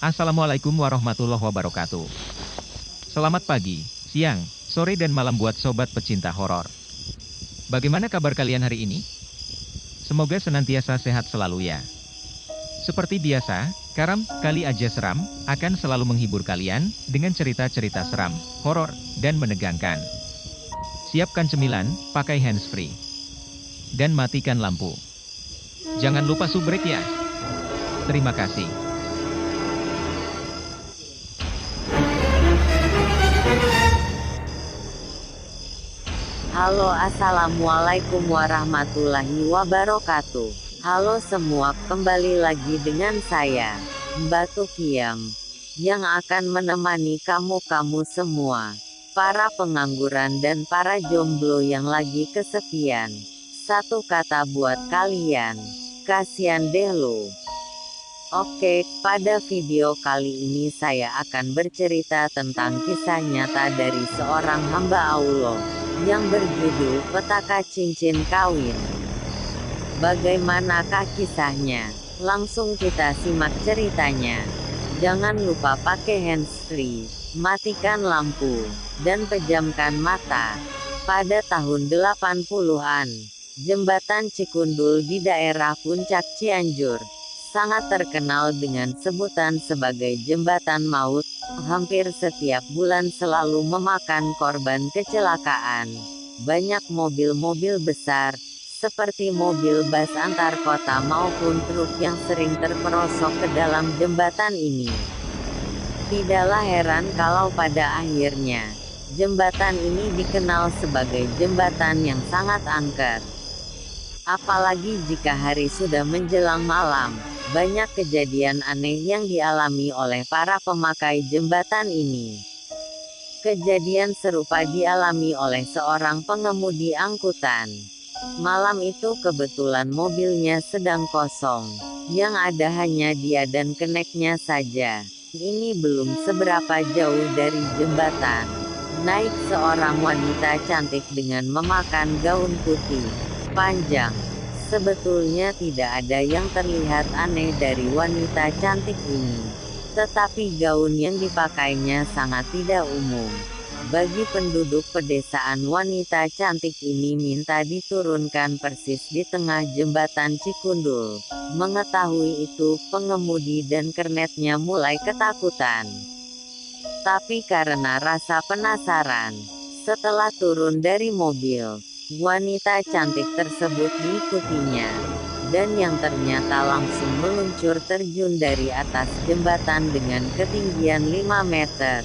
Assalamualaikum warahmatullahi wabarakatuh. Selamat pagi, siang, sore dan malam buat sobat pecinta horor. Bagaimana kabar kalian hari ini? Semoga senantiasa sehat selalu ya. Seperti biasa, Karam Kali Aja Seram akan selalu menghibur kalian dengan cerita-cerita seram, horor, dan menegangkan. Siapkan cemilan, pakai handsfree, dan matikan lampu. Jangan lupa subrek ya. Terima kasih. Halo, assalamualaikum warahmatullahi wabarakatuh. Halo semua, kembali lagi dengan saya, Mbak Tukiam, yang akan menemani kamu semua, para pengangguran dan para jomblo yang lagi kesepian. Satu kata buat kalian, kasihan deh lo. Oke, pada video kali ini saya akan bercerita tentang kisah nyata dari seorang hamba Allah, yang berjudul Petaka Cincin Kawin. Bagaimanakah kisahnya? Langsung kita simak ceritanya. Jangan lupa pakai handsfree, matikan lampu, dan pejamkan mata. Pada tahun 80-an, jembatan Cikundul di daerah Puncak Cianjur sangat terkenal dengan sebutan sebagai jembatan maut. Hampir setiap bulan selalu memakan korban kecelakaan. Banyak mobil-mobil besar, seperti mobil bus antar kota maupun truk yang sering terperosok ke dalam jembatan ini. Tidaklah heran kalau pada akhirnya, jembatan ini dikenal sebagai jembatan yang sangat angker. Apalagi jika hari sudah menjelang malam, banyak kejadian aneh yang dialami oleh para pemakai jembatan ini. Kejadian serupa dialami oleh seorang pengemudi angkutan. Malam itu kebetulan mobilnya sedang kosong, yang ada hanya dia dan keneknya saja. Ini belum seberapa jauh dari jembatan. Naik seorang wanita cantik dengan memakan gaun putih panjang. Sebetulnya tidak ada yang terlihat aneh dari wanita cantik ini. Tetapi gaun yang dipakainya sangat tidak umum. Bagi penduduk pedesaan, wanita cantik ini minta diturunkan persis di tengah jembatan Cikundul. Mengetahui itu, pengemudi dan kernetnya mulai ketakutan. Tapi karena rasa penasaran, setelah turun dari mobil, wanita cantik tersebut diikutinya, dan yang ternyata langsung meluncur terjun dari atas jembatan dengan ketinggian 5 meter,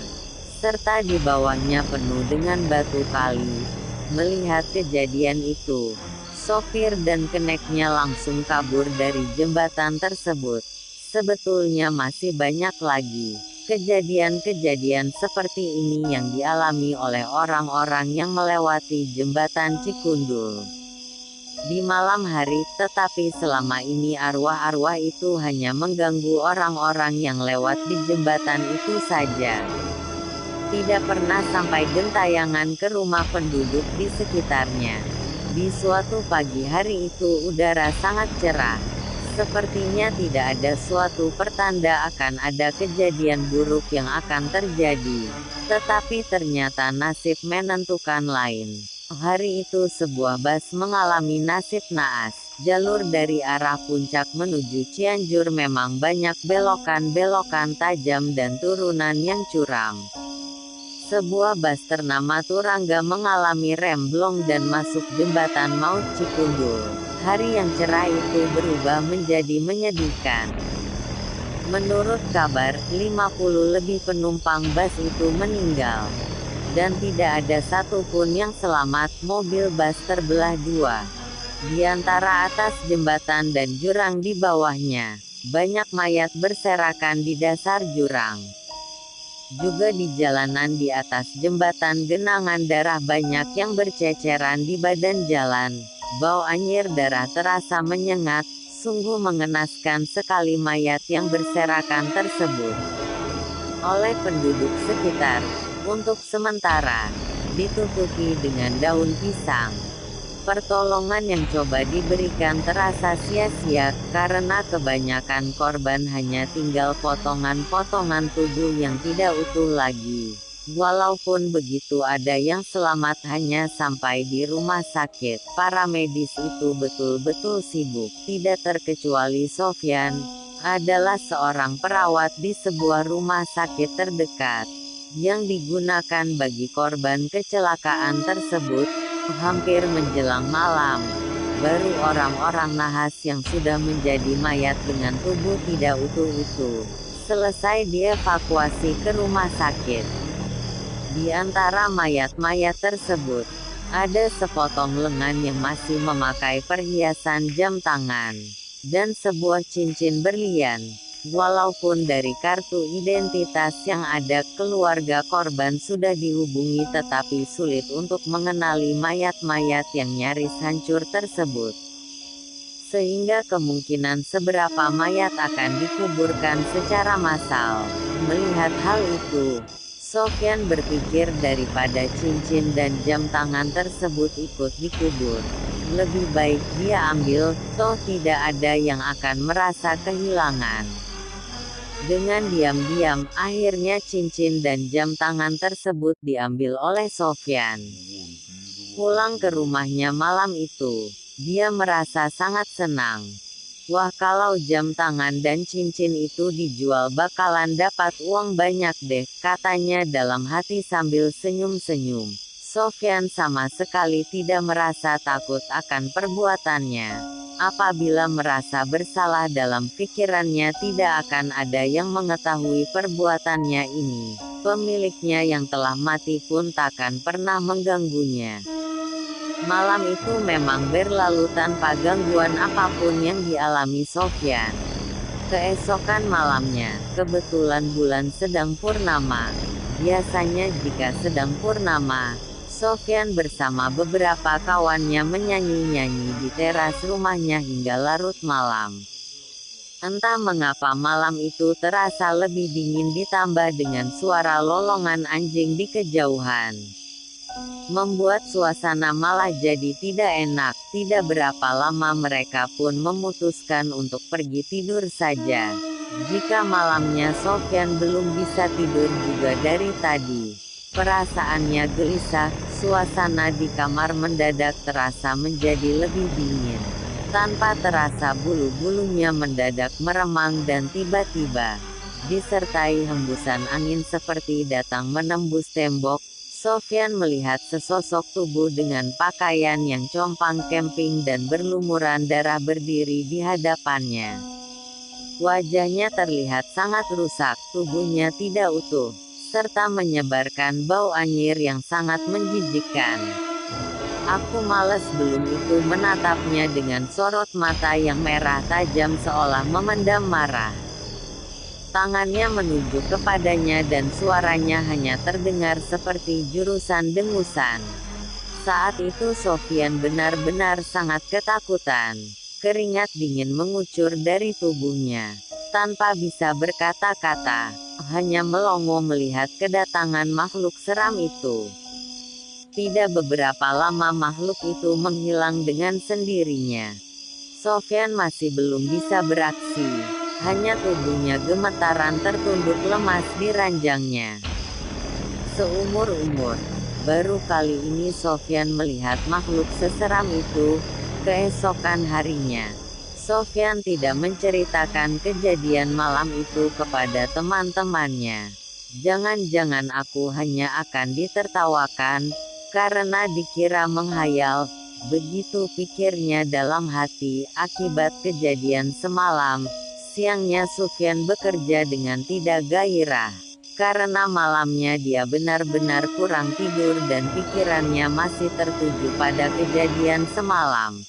serta di bawahnya penuh dengan batu kali. Melihat kejadian itu, sopir dan keneknya langsung kabur dari jembatan tersebut. Sebetulnya masih banyak lagi kejadian-kejadian seperti ini yang dialami oleh orang-orang yang melewati jembatan Cikundul di malam hari, tetapi selama ini arwah-arwah itu hanya mengganggu orang-orang yang lewat di jembatan itu saja. Tidak pernah sampai gentayangan ke rumah penduduk di sekitarnya. Di suatu pagi hari itu udara sangat cerah. Sepertinya tidak ada suatu pertanda akan ada kejadian buruk yang akan terjadi. Tetapi ternyata nasib menentukan lain. Hari itu sebuah bus mengalami nasib naas. Jalur dari arah Puncak menuju Cianjur memang banyak belokan-belokan tajam dan turunan yang curam. Sebuah bus ternama Turangga mengalami remblong dan masuk jembatan maut Cikundul. Hari yang cerah itu berubah menjadi menyedihkan. Menurut kabar, 50 lebih penumpang bus itu meninggal. Dan tidak ada satupun yang selamat. Mobil bus terbelah dua. Di antara atas jembatan dan jurang di bawahnya, banyak mayat berserakan di dasar jurang. Juga di jalanan di atas jembatan genangan darah banyak yang berceceran di badan jalan. Bau anyir darah terasa menyengat. Sungguh mengenaskan sekali mayat yang berserakan tersebut. Oleh penduduk sekitar, untuk sementara, ditutupi dengan daun pisang. Pertolongan yang coba diberikan terasa sia-sia, karena kebanyakan korban hanya tinggal potongan-potongan tubuh yang tidak utuh lagi. Walaupun begitu ada yang selamat hanya sampai di rumah sakit. Para medis itu betul-betul sibuk, tidak terkecuali Sofyan, adalah seorang perawat di sebuah rumah sakit terdekat, yang digunakan bagi korban kecelakaan tersebut. Hampir menjelang malam, baru orang-orang nahas yang sudah menjadi mayat dengan tubuh tidak utuh itu selesai dievakuasi ke rumah sakit. Di antara mayat-mayat tersebut, ada sepotong lengan yang masih memakai perhiasan jam tangan, dan sebuah cincin berlian. Walaupun dari kartu identitas yang ada, keluarga korban sudah dihubungi, tetapi sulit untuk mengenali mayat-mayat yang nyaris hancur tersebut. Sehingga kemungkinan seberapa mayat akan dikuburkan secara massal. Melihat hal itu, Sofyan berpikir daripada cincin dan jam tangan tersebut ikut dikubur, lebih baik dia ambil, toh tidak ada yang akan merasa kehilangan. Dengan diam-diam, akhirnya cincin dan jam tangan tersebut diambil oleh Sofyan. Pulang ke rumahnya malam itu, dia merasa sangat senang. Wah, kalau jam tangan dan cincin itu dijual bakalan dapat uang banyak deh, katanya dalam hati sambil senyum-senyum. Sofyan sama sekali tidak merasa takut akan perbuatannya. Apabila merasa bersalah, dalam pikirannya tidak akan ada yang mengetahui perbuatannya ini. Pemiliknya yang telah mati pun takkan pernah mengganggunya. Malam itu memang berlalu tanpa gangguan apapun yang dialami Sofyan. Keesokan malamnya, kebetulan bulan sedang purnama. Biasanya jika sedang purnama, Sofyan bersama beberapa kawannya menyanyi-nyanyi di teras rumahnya hingga larut malam. Entah mengapa malam itu terasa lebih dingin, ditambah dengan suara lolongan anjing di kejauhan, membuat suasana malah jadi tidak enak. Tidak berapa lama mereka pun memutuskan untuk pergi tidur saja. Jika malamnya Sofyan belum bisa tidur juga dari tadi. Perasaannya gelisah, suasana di kamar mendadak terasa menjadi lebih dingin. Tanpa terasa bulu-bulunya mendadak meremang dan tiba-tiba, disertai hembusan angin seperti datang menembus tembok, Sofyan melihat sesosok tubuh dengan pakaian yang compang camping dan berlumuran darah berdiri di hadapannya. Wajahnya terlihat sangat rusak, tubuhnya tidak utuh, serta menyebarkan bau anyir yang sangat menjijikkan. Aku malas belum itu menatapnya dengan sorot mata yang merah tajam seolah memendam marah. Tangannya menunjuk kepadanya dan suaranya hanya terdengar seperti jurusan dengusan. Saat itu Sofyan benar-benar sangat ketakutan. Keringat dingin mengucur dari tubuhnya. Tanpa bisa berkata-kata, hanya melongo melihat kedatangan makhluk seram itu. Tidak beberapa lama makhluk itu menghilang dengan sendirinya. Sofyan masih belum bisa beraksi. Hanya tubuhnya gemetaran tertunduk lemas di ranjangnya. Seumur-umur, baru kali ini Sofyan melihat makhluk seseram itu. Keesokan harinya, Sofyan tidak menceritakan kejadian malam itu kepada teman-temannya. Jangan-jangan aku hanya akan ditertawakan, karena dikira menghayal, begitu pikirnya dalam hati. Akibat kejadian semalam, siangnya Sofyan bekerja dengan tidak gairah. Karena malamnya dia benar-benar kurang tidur dan pikirannya masih tertuju pada kejadian semalam.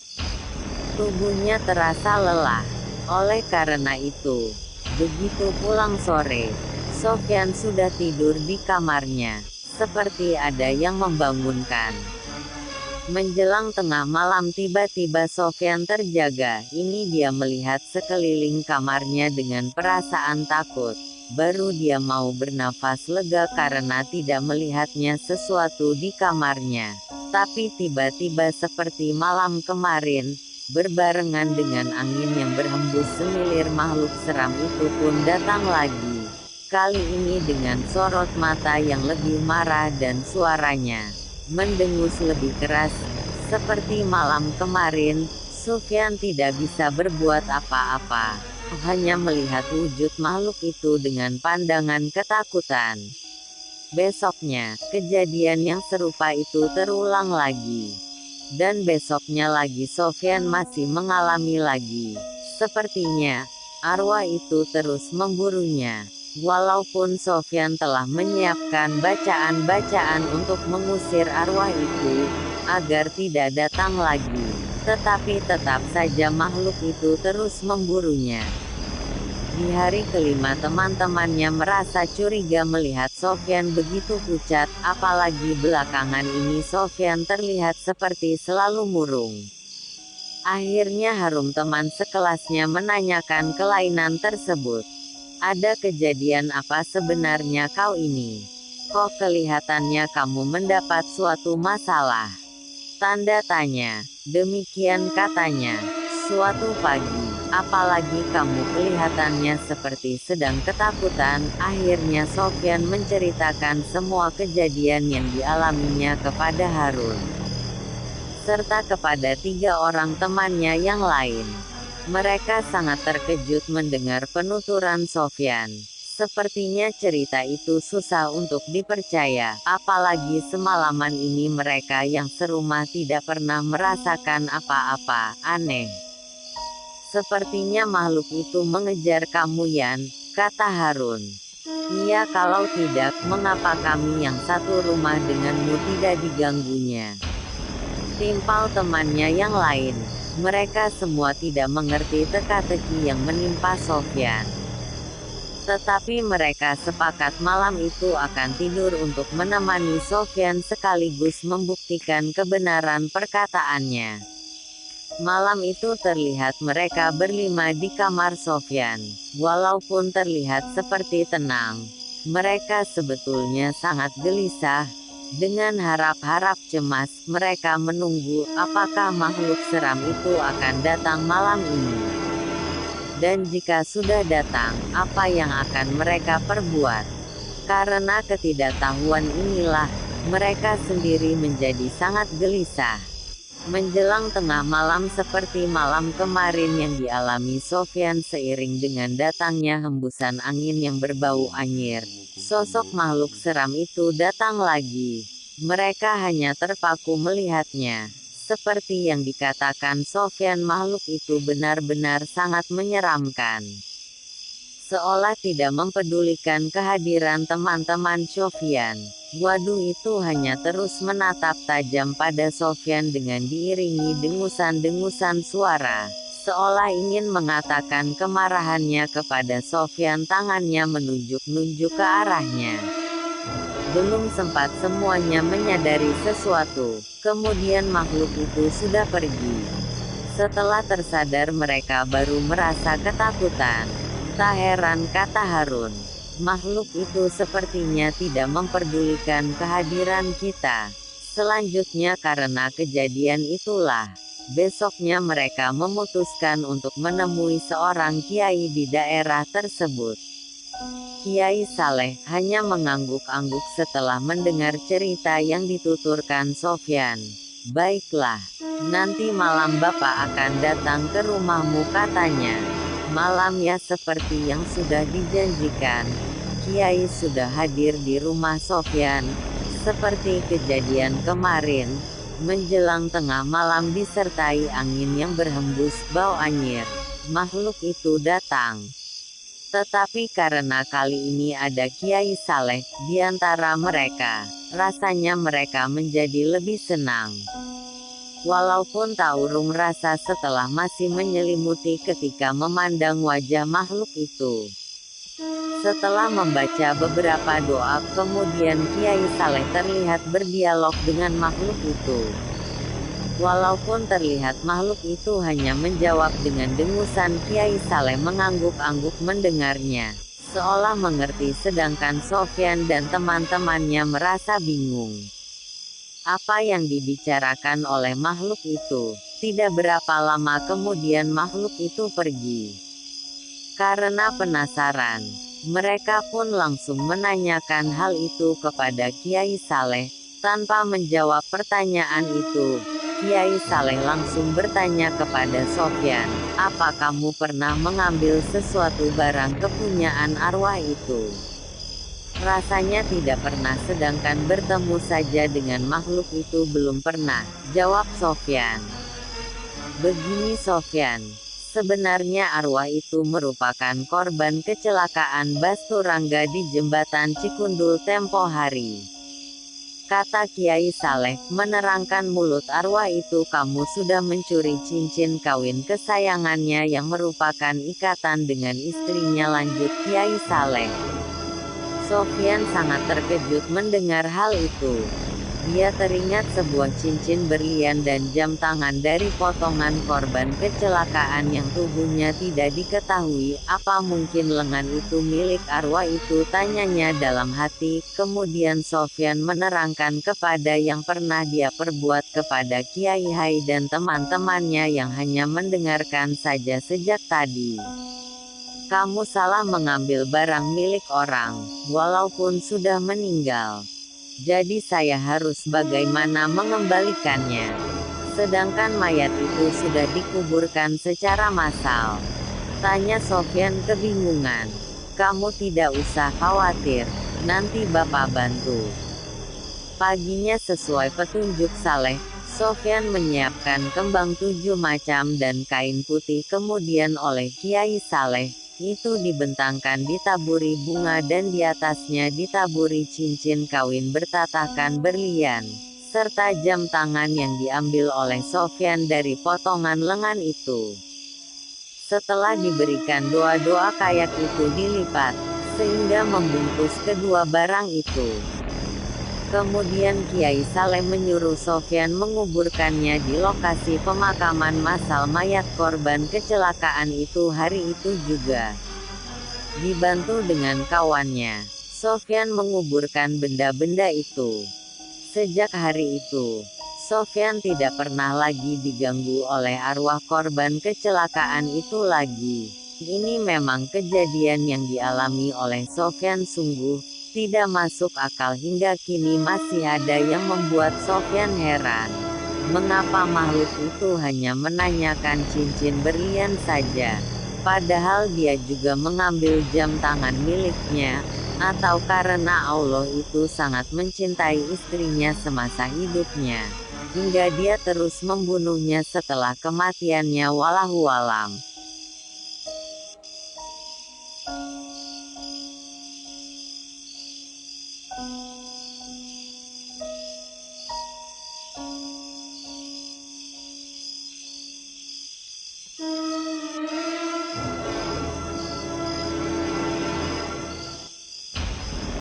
Tubuhnya terasa lelah. Oleh karena itu, begitu pulang sore, Sofyan sudah tidur di kamarnya, seperti ada yang membangunkan. Menjelang tengah malam tiba-tiba Sofyan terjaga. Ini dia melihat sekeliling kamarnya dengan perasaan takut. Baru dia mau bernafas lega karena tidak melihatnya sesuatu di kamarnya. Tapi tiba-tiba seperti malam kemarin, berbarengan dengan angin yang berhembus, semilir makhluk seram itu pun datang lagi. Kali ini dengan sorot mata yang lebih marah dan suaranya mendengus lebih keras. Seperti malam kemarin, Sufyan tidak bisa berbuat apa-apa, hanya melihat wujud makhluk itu dengan pandangan ketakutan. Besoknya, kejadian yang serupa itu terulang lagi. Dan besoknya lagi Sofyan masih mengalami lagi. Sepertinya, arwah itu terus memburunya. Walaupun Sofyan telah menyiapkan bacaan-bacaan untuk mengusir arwah itu, agar tidak datang lagi, tetapi tetap saja makhluk itu terus memburunya. Di hari kelima teman-temannya merasa curiga melihat Sofyan begitu pucat, apalagi belakangan ini Sofyan terlihat seperti selalu murung. Akhirnya Harum, teman sekelasnya, menanyakan kelainan tersebut. Ada kejadian apa sebenarnya kau ini? Kok kelihatannya kamu mendapat suatu masalah? Tanda tanya. Demikian katanya. Suatu pagi, apalagi kamu kelihatannya seperti sedang ketakutan. Akhirnya Sofyan menceritakan semua kejadian yang dialaminya kepada Harun, serta kepada 3 orang temannya yang lain. Mereka sangat terkejut mendengar penuturan Sofyan. Sepertinya cerita itu susah untuk dipercaya, apalagi semalaman ini mereka yang serumah tidak pernah merasakan apa-apa aneh. Sepertinya makhluk itu mengejar kamu, Yan, kata Harun. Iya, kalau tidak, mengapa kami yang satu rumah denganmu tidak diganggunya? Timpal temannya yang lain. Mereka semua tidak mengerti teka-teki yang menimpa Sofyan. Tetapi mereka sepakat malam itu akan tidur untuk menemani Sofyan sekaligus membuktikan kebenaran perkataannya. Malam itu terlihat mereka berlima di kamar Sofyan. Walaupun terlihat seperti tenang, mereka sebetulnya sangat gelisah. Dengan harap-harap cemas, mereka menunggu apakah makhluk seram itu akan datang malam ini. Dan jika sudah datang, apa yang akan mereka perbuat? Karena ketidaktahuan inilah, mereka sendiri menjadi sangat gelisah. Menjelang tengah malam seperti malam kemarin yang dialami Sofyan, seiring dengan datangnya hembusan angin yang berbau anyir, sosok makhluk seram itu datang lagi. Mereka hanya terpaku melihatnya. Seperti yang dikatakan Sofyan, makhluk itu benar-benar sangat menyeramkan. Seolah tidak mempedulikan kehadiran teman-teman Sofyan. Waduh, itu hanya terus menatap tajam pada Sofyan dengan diiringi dengusan-dengusan suara. Seolah ingin mengatakan kemarahannya kepada Sofyan, tangannya menunjuk-nunjuk ke arahnya. Belum sempat semuanya menyadari sesuatu, kemudian makhluk itu sudah pergi. Setelah tersadar mereka baru merasa ketakutan. Tak heran, kata Harun. Makhluk itu sepertinya tidak memperdulikan kehadiran kita. Selanjutnya karena kejadian itulah, besoknya mereka memutuskan untuk menemui seorang kiai di daerah tersebut. Kiai Saleh hanya mengangguk-angguk setelah mendengar cerita yang dituturkan Sofyan. Baiklah, nanti malam Bapak akan datang ke rumahmu, katanya. Malamnya seperti yang sudah dijanjikan, Kiai sudah hadir di rumah Sofyan. Seperti kejadian kemarin, menjelang tengah malam disertai angin yang berhembus bau anyir, makhluk itu datang. Tetapi karena kali ini ada Kiai Saleh di antara mereka, rasanya mereka menjadi lebih senang. Walaupun tak urung rasa setelah masih menyelimuti ketika memandang wajah makhluk itu. Setelah membaca beberapa doa, kemudian Kiai Saleh terlihat berdialog dengan makhluk itu. Walaupun terlihat makhluk itu hanya menjawab dengan dengusan, Kiai Saleh mengangguk-angguk mendengarnya, seolah mengerti, sedangkan Sofyan dan teman-temannya merasa bingung. apa yang dibicarakan oleh makhluk itu. Tidak berapa lama kemudian makhluk itu pergi. Karena penasaran, mereka pun langsung menanyakan hal itu kepada Kiai Saleh. Tanpa menjawab pertanyaan itu, Kiai Saleh langsung bertanya kepada Sofyan, "Apa kamu pernah mengambil sesuatu barang kepunyaan arwah itu?" "Rasanya tidak pernah, sedangkan bertemu saja dengan makhluk itu belum pernah," jawab Sofyan. "Begini Sofyan, sebenarnya arwah itu merupakan korban kecelakaan bas turangga di jembatan Cikundul tempo hari," kata Kiai Saleh, menerangkan mulut arwah itu. "Kamu sudah mencuri cincin kawin kesayangannya yang merupakan ikatan dengan istrinya," lanjut Kiai Saleh. Sofyan sangat terkejut mendengar hal itu. Dia teringat sebuah cincin berlian dan jam tangan dari potongan korban kecelakaan yang tubuhnya tidak diketahui. "Apa mungkin lengan itu milik arwah itu?" tanyanya dalam hati. Kemudian Sofyan menerangkan kepada yang pernah dia perbuat kepada Kiai Hai dan teman-temannya yang hanya mendengarkan saja sejak tadi. "Kamu salah mengambil barang milik orang, walaupun sudah meninggal. Jadi saya harus bagaimana mengembalikannya? Sedangkan mayat itu sudah dikuburkan secara massal," tanya Sofyan kebingungan. "Kamu tidak usah khawatir, nanti Bapak bantu." Paginya sesuai petunjuk Saleh, Sofyan menyiapkan kembang 7 macam dan kain putih, kemudian oleh Kiai Saleh itu dibentangkan ditaburi bunga dan di atasnya ditaburi cincin kawin bertatakan berlian, serta jam tangan yang diambil oleh Sofyan dari potongan lengan itu. Setelah diberikan doa-doa, kayak itu dilipat, sehingga membungkus kedua barang itu. Kemudian Kiai Saleh menyuruh Sofyan menguburkannya di lokasi pemakaman massal mayat korban kecelakaan itu hari itu juga. Dibantu dengan kawannya, Sofyan menguburkan benda-benda itu. Sejak hari itu, Sofyan tidak pernah lagi diganggu oleh arwah korban kecelakaan itu lagi. Ini memang kejadian yang dialami oleh Sofyan sungguh tidak masuk akal. Hingga kini masih ada yang membuat Sofyan heran. Mengapa makhluk itu hanya menanyakan cincin berlian saja, padahal dia juga mengambil jam tangan miliknya? Atau karena Allah itu sangat mencintai istrinya semasa hidupnya, hingga dia terus membunuhnya setelah kematiannya? Wallahu alam.